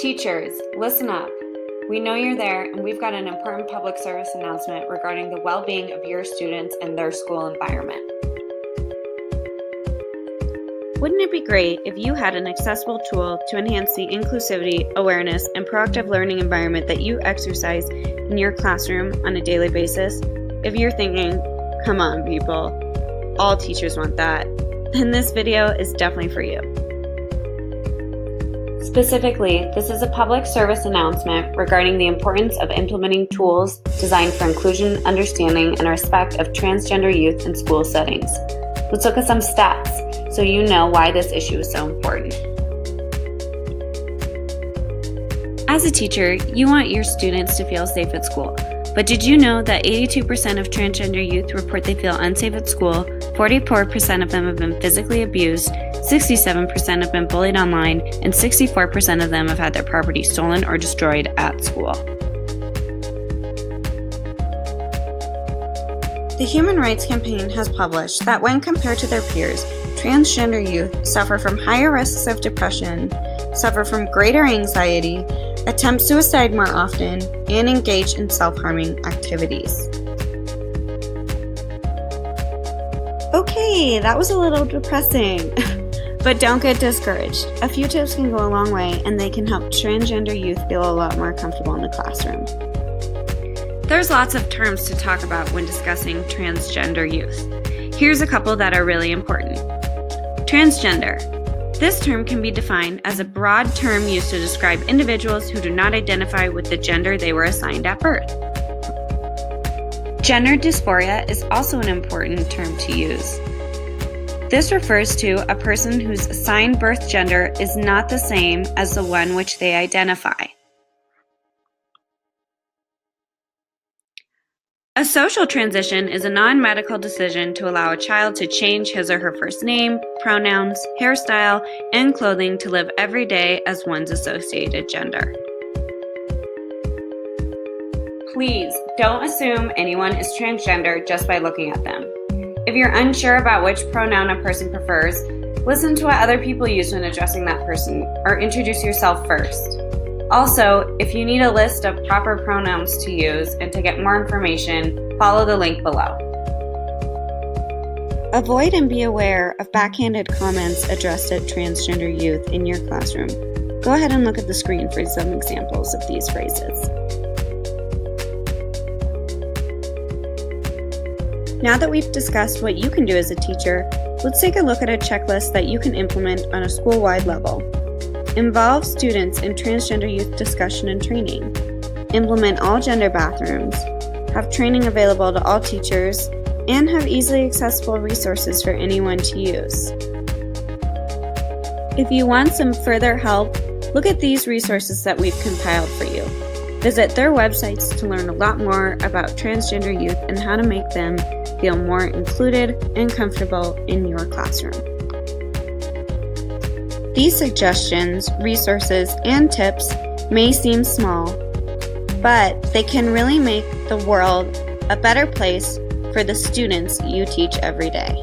Teachers, listen up. We know you're there, and we've got an important public service announcement regarding the well-being of your students and their school environment. Wouldn't it be great if you had an accessible tool to enhance the inclusivity, awareness, and proactive learning environment that you exercise in your classroom on a daily basis? If you're thinking, come on people, all teachers want that, then this video is definitely for you. Specifically, this is a public service announcement regarding the importance of implementing tools designed for inclusion, understanding, and respect of transgender youth in school settings. Let's look at some stats so you know why this issue is so important. As a teacher, you want your students to feel safe at school. But did you know that 82% of transgender youth report they feel unsafe at school, 44% of them have been physically abused, 67% have been bullied online, and 64% of them have had their property stolen or destroyed at school. The Human Rights Campaign has published that when compared to their peers, transgender youth suffer from higher risks of depression, suffer from greater anxiety, attempt suicide more often, and engage in self-harming activities. Okay, that was a little depressing, but don't get discouraged. A few tips can go a long way, and they can help transgender youth feel a lot more comfortable in the classroom. There's lots of terms to talk about when discussing transgender youth. Here's a couple that are really important. Transgender. This term can be defined as a broad term used to describe individuals who do not identify with the gender they were assigned at birth. Gender dysphoria is also an important term to use. This refers to a person whose assigned birth gender is not the same as the one which they identify. A social transition is a non-medical decision to allow a child to change his or her first name, pronouns, hairstyle, and clothing to live every day as one's associated gender. Please don't assume anyone is transgender just by looking at them. If you're unsure about which pronoun a person prefers, listen to what other people use when addressing that person, or introduce yourself first. Also, if you need a list of proper pronouns to use and to get more information, follow the link below. Avoid and be aware of backhanded comments addressed at transgender youth in your classroom. Go ahead and look at the screen for some examples of these phrases. Now that we've discussed what you can do as a teacher, let's take a look at a checklist that you can implement on a school-wide level. Involve students in transgender youth discussion and training. Implement all gender bathrooms. Have training available to all teachers, and have easily accessible resources for anyone to use. If you want some further help, look at these resources that we've compiled for you. Visit their websites to learn a lot more about transgender youth and how to make them feel more included and comfortable in your classroom. These suggestions, resources, and tips may seem small, but they can really make the world a better place for the students you teach every day.